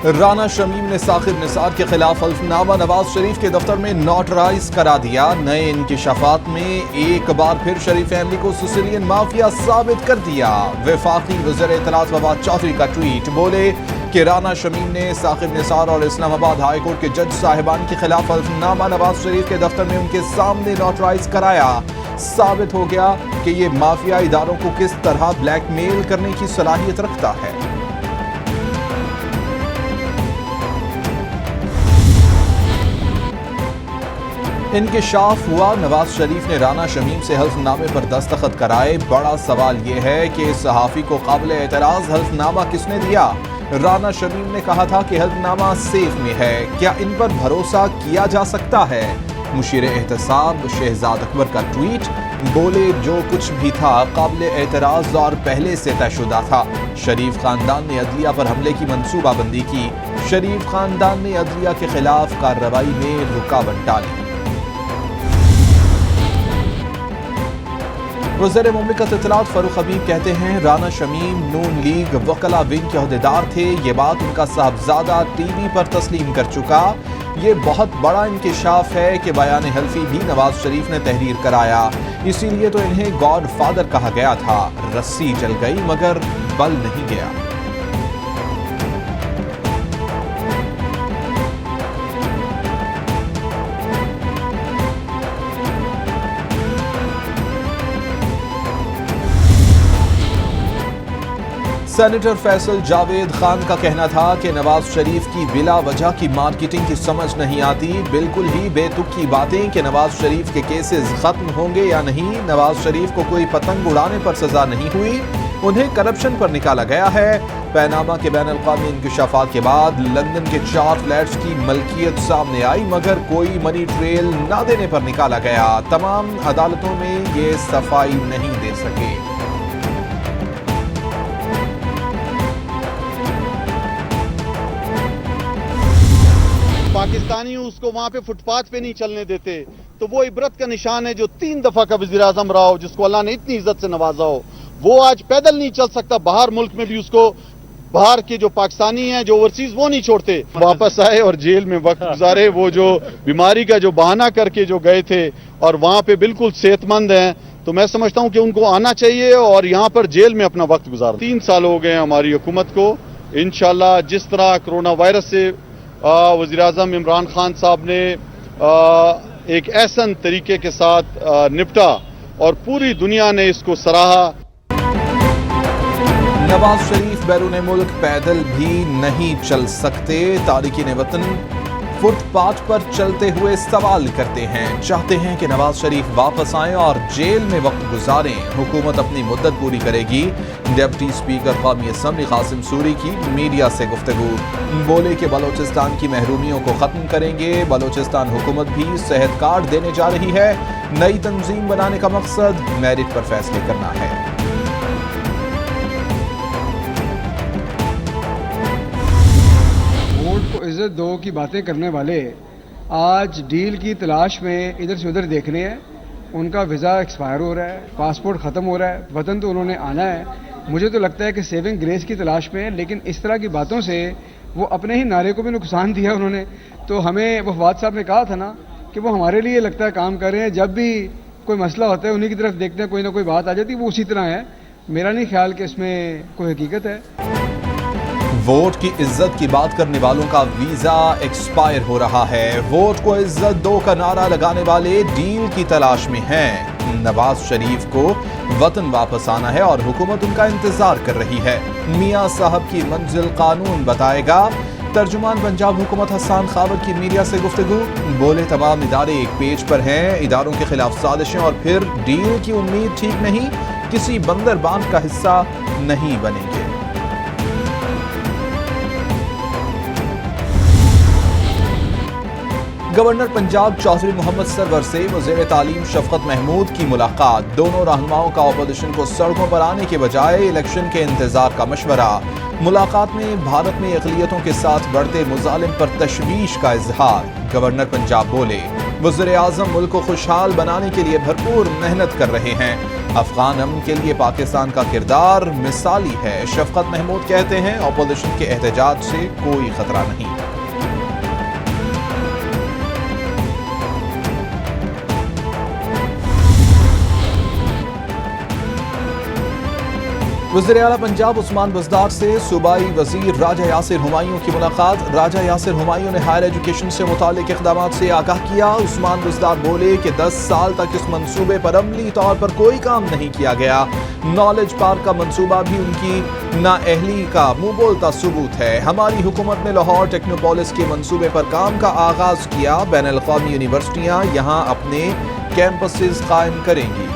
رانا شمیم نے ثاقب نثار کے خلاف حلفنامہ نواز شریف کے دفتر میں نوٹرائز کرا دیا۔ نئے انکشافات میں ایک بار پھر شریف فیملی کو سسیلین مافیا ثابت کر دیا۔ وفاقی وزیر اطلاعات فواد چودھری کا ٹویٹ، بولے کہ رانا شمیم نے ثاقب نثار اور اسلام آباد ہائی کورٹ کے جج صاحبان کے خلاف حلفنامہ نواز شریف کے دفتر میں ان کے سامنے نوٹرائز کرایا۔ ثابت ہو گیا کہ یہ مافیا اداروں کو کس طرح بلیک میل کرنے کی صلاحیت رکھتا ہے۔ انکشاف ہوا، نواز شریف نے رانا شمیم سے حلف نامے پر دستخط کرائے۔ بڑا سوال یہ ہے کہ صحافی کو قابل اعتراض حلف نامہ کس نے دیا؟ رانا شمیم نے کہا تھا کہ حلف نامہ سیف میں ہے، کیا ان پر بھروسہ کیا جا سکتا ہے؟ مشیر احتساب شہزاد اکبر کا ٹویٹ، بولے جو کچھ بھی تھا قابل اعتراض اور پہلے سے طے شدہ تھا۔ شریف خاندان نے عدلیہ پر حملے کی منصوبہ بندی کی۔ شریف خاندان نے عدلیہ کے خلاف کارروائی میں رکاوٹ ڈالی۔ وزیر مملکت اطلاعات فاروق حبیب کہتے ہیں رانا شمیم نون لیگ وکلا ونگ کے عہدیدار تھے، یہ بات ان کا صاحبزادہ ٹی وی پر تسلیم کر چکا۔ یہ بہت بڑا انکشاف ہے کہ بیان حلفی بھی نواز شریف نے تحریر کرایا، اسی لیے تو انہیں گاڈ فادر کہا گیا تھا۔ رسی جل گئی مگر بل نہیں گیا۔ سینیٹر فیصل جاوید خان کا کہنا تھا کہ نواز شریف کی بلا وجہ کی مارکیٹنگ کی سمجھ نہیں آتی، بالکل ہی بے تک کی باتیں کہ نواز شریف کے کیسز ختم ہوں گے یا نہیں۔ نواز شریف کو کوئی پتنگ اڑانے پر سزا نہیں ہوئی، انہیں کرپشن پر نکالا گیا ہے۔ پیناما کے بین الاقوامی انکشافات کے بعد لندن کے 4 فلیٹس کی ملکیت سامنے آئی مگر کوئی منی ٹریل نہ دینے پر نکالا گیا۔ تمام عدالتوں میں یہ صفائی نہیں دے سکے۔ پاکستانی اس کو وہاں پہ فٹ پاتھ پہ نہیں چلنے دیتے، تو وہ عبرت کا نشان ہے جو 3 دفعہ کا وزیر اعظم رہا ہو، جس کو اللہ نے اتنی عزت سے نوازا ہو، وہ آج پیدل نہیں چل سکتا۔ باہر ملک میں بھی اس کو باہر کے جو پاکستانی ہیں جو اوورسیز وہ نہیں چھوڑتے، واپس آئے اور جیل میں وقت گزارے۔ وہ جو بیماری کا جو بہانہ کر کے جو گئے تھے اور وہاں پہ بالکل صحت مند ہیں، تو میں سمجھتا ہوں کہ ان کو آنا چاہیے اور یہاں پر جیل میں اپنا وقت گزار۔ 3 سال ہو گئے ہماری حکومت کو، انشاءاللہ جس طرح کرونا وائرس سے وزیر اعظم عمران خان صاحب نے ایک احسن طریقے کے ساتھ نپٹا اور پوری دنیا نے اس کو سراہا۔ نواز شریف بیرون ملک پیدل بھی نہیں چل سکتے۔ تارکین وطن فٹ پاتھ پر چلتے ہوئے سوال کرتے ہیں، چاہتے ہیں کہ نواز شریف واپس آئیں اور جیل میں وقت گزاریں۔ حکومت اپنی مدت پوری کرے گی۔ ڈپٹی اسپیکر قومی اسمبلی قاسم سوری کی میڈیا سے گفتگو، بولے کہ بلوچستان کی محرومیوں کو ختم کریں گے۔ بلوچستان حکومت بھی صحت کارڈ دینے جا رہی ہے۔ نئی تنظیم بنانے کا مقصد میرٹ پر فیصلے کرنا ہے۔ کو عزت دو کی باتیں کرنے والے آج ڈیل کی تلاش میں ادھر سے ادھر دیکھ رہے ہیں۔ ان کا ویزا ایکسپائر ہو رہا ہے، پاسپورٹ ختم ہو رہا ہے، وطن تو انہوں نے آنا ہے۔ مجھے تو لگتا ہے کہ سیونگ گریس کی تلاش میں ہے، لیکن اس طرح کی باتوں سے وہ اپنے ہی نعرے کو بھی نقصان دیا انہوں نے۔ تو ہمیں وہ فواد صاحب نے کہا تھا نا کہ وہ ہمارے لیے لگتا ہے کام کر رہے ہیں، جب بھی کوئی مسئلہ ہوتا ہے انہی کی طرف دیکھتے ہیں، کوئی نہ کوئی بات آ جاتی ہے، وہ اسی طرح ہے۔ میرا نہیں خیال کہ اس میں کوئی حقیقت ہے۔ ووٹ کی عزت کی بات کرنے والوں کا ویزا ایکسپائر ہو رہا ہے۔ ووٹ کو عزت دو کا نعرہ لگانے والے ڈیل کی تلاش میں ہیں۔ نواز شریف کو وطن واپس آنا ہے اور حکومت ان کا انتظار کر رہی ہے۔ میاں صاحب کی منزل قانون بتائے گا۔ ترجمان پنجاب حکومت حسان خاور کی میڈیا سے گفتگو، بولے تمام ادارے ایک پیج پر ہیں، اداروں کے خلاف سازشیں اور پھر ڈیل کی امید ٹھیک نہیں، کسی بندر باندھ کا حصہ نہیں بنیں گے۔ گورنر پنجاب چودھری محمد سرور سے وزیر تعلیم شفقت محمود کی ملاقات، دونوں رہنماؤں کا اپوزیشن کو سڑکوں پر آنے کے بجائے الیکشن کے انتظار کا مشورہ۔ ملاقات میں بھارت میں اقلیتوں کے ساتھ بڑھتے مظالم پر تشویش کا اظہار۔ گورنر پنجاب بولے وزیر اعظم ملک کو خوشحال بنانے کے لیے بھرپور محنت کر رہے ہیں۔ افغان امن کے لیے پاکستان کا کردار مثالی ہے۔ شفقت محمود کہتے ہیں اپوزیشن کے احتجاج سے کوئی خطرہ نہیں۔ وزیر اعلیٰ پنجاب عثمان بزدار سے صوبائی وزیر راجہ یاسر ہمایوں کی ملاقات۔ راجہ یاسر ہمایوں نے ہائر ایجوکیشن سے متعلق اقدامات سے آگاہ کیا۔ عثمان بزدار بولے کہ 10 سال تک اس منصوبے پر عملی طور پر کوئی کام نہیں کیا گیا۔ نالج پارک کا منصوبہ بھی ان کی نااہلی کا منہ بولتا ثبوت ہے۔ ہماری حکومت نے لاہور ٹیکنوپولس کے منصوبے پر کام کا آغاز کیا۔ بین الاقوامی یونیورسٹیاں یہاں اپنے کیمپسز قائم کریں گی۔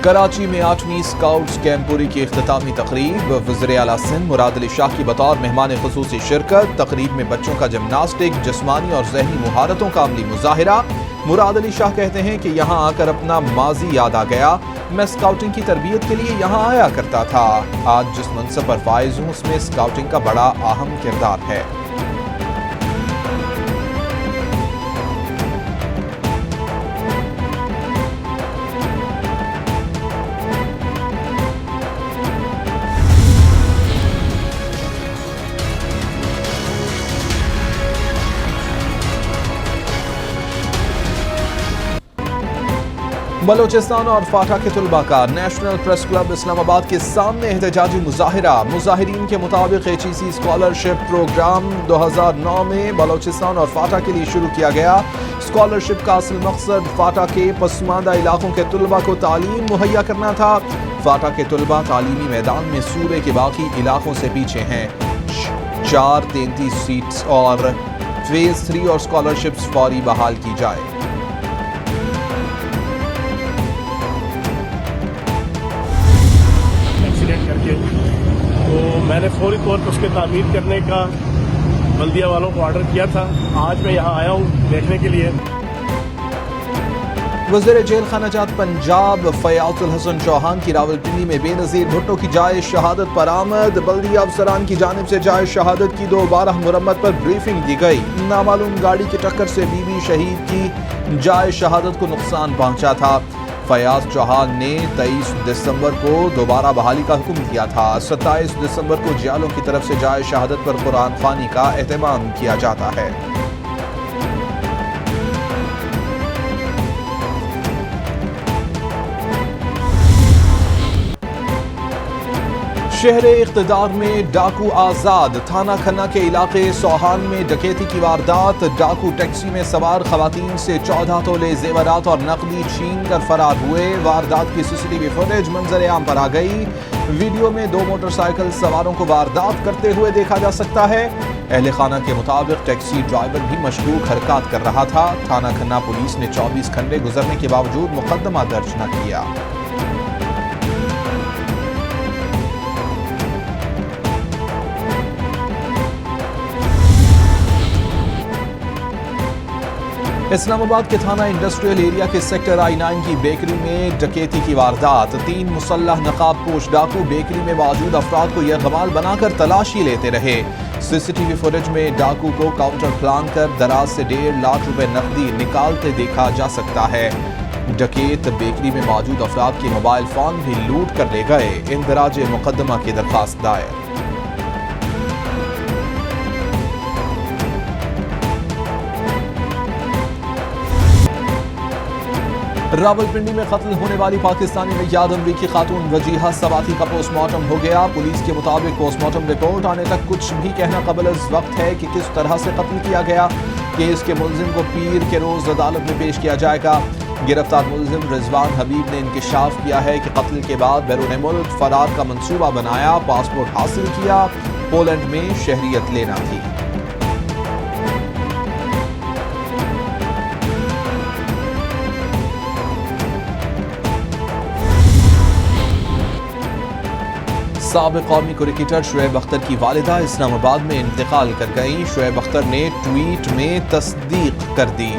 کراچی میں 8ویں اسکاؤٹس کیمپ پوری کی اختتامی تقریب۔ وزیر اعلیٰ سندھ مراد علی شاہ کی بطور مہمان خصوصی شرکت۔ تقریب میں بچوں کا جمناسٹک، جسمانی اور ذہنی مہارتوں کا عملی مظاہرہ۔ مراد علی شاہ کہتے ہیں کہ یہاں آ کر اپنا ماضی یاد آ گیا۔ میں اسکاؤٹنگ کی تربیت کے لیے یہاں آیا کرتا تھا۔ آج جس منصب پر فائز ہوں اس میں اسکاؤٹنگ کا بڑا اہم کردار ہے۔ بلوچستان اور فاٹا کے طلباء کا نیشنل پریس کلب اسلام آباد کے سامنے احتجاجی مظاہرہ۔ مظاہرین کے مطابق HEC اسکالرشپ پروگرام 2009 میں بلوچستان اور فاٹا کے لیے شروع کیا گیا۔ اسکالرشپ کا اصل مقصد فاٹا کے پسماندہ علاقوں کے طلباء کو تعلیم مہیا کرنا تھا۔ فاٹا کے طلباء تعلیمی میدان میں صوبے کے باقی علاقوں سے پیچھے ہیں۔ 433 سیٹس اور فیز 3 اور اسکالرشپس فوری بحال کی جائے۔ کر کے تو میں نے فوری طور پر اس کے تعمیر کرنے کا بلدیہ والوں کو آرڈر کیا تھا۔ آج میں یہاں آیا ہوں دیکھنے کے لیے۔ وزیر جیل خانہ جات پنجاب فیاض الحسن چوہان کی راولپنڈی میں بے نظیر بھٹو کی جائے شہادت پر آمد۔ بلدیہ افسران کی جانب سے جائے شہادت کی دوبارہ مرمت پر بریفنگ دی گئی۔ نامعلوم گاڑی کی ٹکر سے بی بی شہید کی جائے شہادت کو نقصان پہنچا تھا۔ فیاض چوہان نے 23 دسمبر کو دوبارہ بحالی کا حکم دیا تھا۔ 27 دسمبر کو جیالوں کی طرف سے جائے شہادت پر قرآن خوانی کا اہتمام کیا جاتا ہے۔ شہر اقتدار میں ڈاکو آزاد۔ تھانہ کھنہ کے علاقے سوہان میں ڈکیتی کی واردات۔ ڈاکو ٹیکسی میں سوار خواتین سے 14 تولے زیورات اور نقدی چھین کر فرار ہوئے۔ واردات کی CCTV فوٹیج منظر عام پر آ گئی۔ ویڈیو میں 2 موٹر سائیکل سواروں کو واردات کرتے ہوئے دیکھا جا سکتا ہے۔ اہل خانہ کے مطابق ٹیکسی ڈرائیور بھی مشکوک حرکات کر رہا تھا۔ تھانہ کھنہ پولیس نے 24 گھنٹے گزرنے کے باوجود مقدمہ درج نہ کیا۔ اسلام آباد کے تھانہ انڈسٹریل ایریا کے سیکٹر I-9 کی بیکری میں ڈکیتی کی واردات۔ 3 مسلح نقاب پوش ڈاکو بیکری میں موجود افراد کو یرغمال بنا کر تلاشی لیتے رہے۔ CCTV فوٹیج میں ڈاکو کو کاؤنٹر پلان کر دراز سے 1.5 لاکھ روپے نقدی نکالتے دیکھا جا سکتا ہے۔ ڈکیت بیکری میں موجود افراد کے موبائل فون بھی لوٹ کر لے گئے۔ اندراج مقدمہ کی درخواست دائر۔ راولپنڈی میں قتل ہونے والی پاکستانی نژاد امریکی خاتون وجیہہ سواتی کا پوسٹ مارٹم ہو گیا۔ پولیس کے مطابق پوسٹ مارٹم رپورٹ آنے تک کچھ بھی کہنا قبل از وقت ہے کہ کس طرح سے قتل کیا گیا۔ کیس کے ملزم کو پیر کے روز عدالت میں پیش کیا جائے گا۔ گرفتار ملزم رضوان حبیب نے انکشاف کیا ہے کہ قتل کے بعد بیرون ملک فرار کا منصوبہ بنایا، پاسپورٹ حاصل کیا، پولینڈ میں شہریت لینا تھی۔ سابق قومی کرکٹر شعیب اختر کی والدہ اسلام آباد میں انتقال کر گئیں۔ شعیب اختر نے ٹویٹ میں تصدیق کر دی۔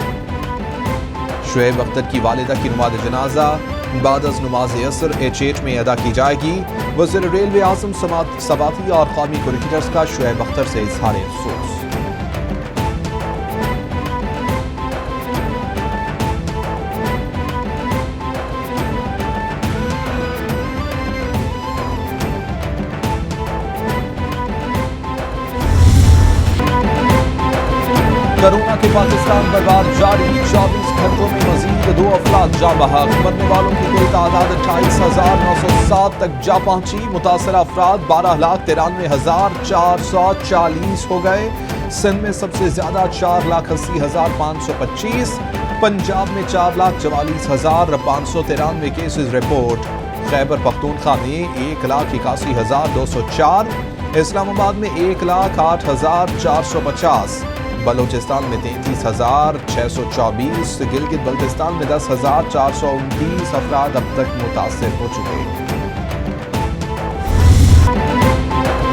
شعیب اختر کی والدہ کی نماز جنازہ بعد از نماز عصر H8 میں ادا کی جائے گی. وزیر ریلوے اعظم سباتی اور قومی کرکٹرز کا شعیب اختر سے اظہار افسوس. کورونا کے پاکستان پر وار جاری. 24 گھنٹوں میں مزید 2 افراد جاں بحق. مرنے والوں کی کل تعداد 28,907 تک جا پہنچی. متاثرہ افراد 12,93,440 ہو گئے. سندھ میں سب سے زیادہ 4,80,525. پنجاب میں 4,44,593 کیسز رپورٹ. خیبر پختونخوا میں 1,81,204. اسلام آباد میں 1,08,450. بلوچستان میں 33,624. گلگت بلتستان میں 10,429 افراد اب تک متاثر ہو چکے.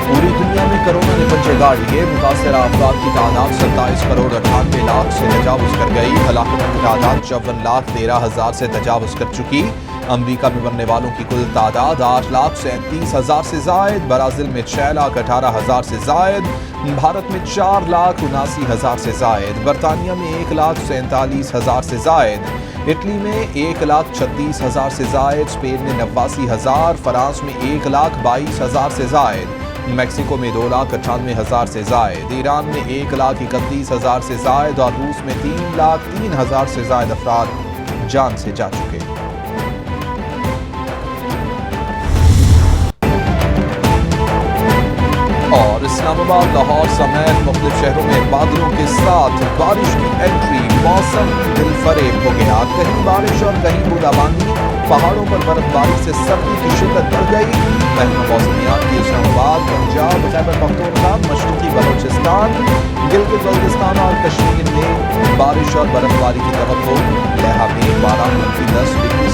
پوری دنیا میں کورونا نے پنجے گاڑ لیے. متاثرہ افراد کی تعداد 27,98,00,000 سے تجاوز کر گئی. ہلاکتوں کی تعداد 54,13,000 سے تجاوز کر چکی. امریکہ میں مرنے والوں کی کل تعداد 8,37,000 سے زائد. برازیل میں 6,18,000 سے زائد. بھارت میں 4,79,000 سے زائد. برطانیہ میں 1,47,000 سے زائد. اٹلی میں 1,36,000 سے زائد. اسپین میں 89,000. فرانس میں 1,22,000 سے زائد. میکسیکو میں 2,98,000 سے زائد. ایران میں 1,31,000 سے زائد اور روس میں 3,03,000 سے زائد افراد جان سے جا چکے. اور اسلام آباد، لاہور سمیت مختلف شہروں میں بادلوں کے ساتھ بارش کی انٹری. موسم دل فریب ہو گیا. کہیں بارش اور کہیں بوندا باندی. پہاڑوں پر برف باری سے سردی کی شدت بڑھ گئی. محکمہ موسمیات کی اسلام آباد، پنجاب، خیبر پختونخوا، مشرقی بلوچستان، گلگت بلتستان اور کشمیر میں بارش اور برف باری کی توقع. لیہہ میں 12-10 ڈگری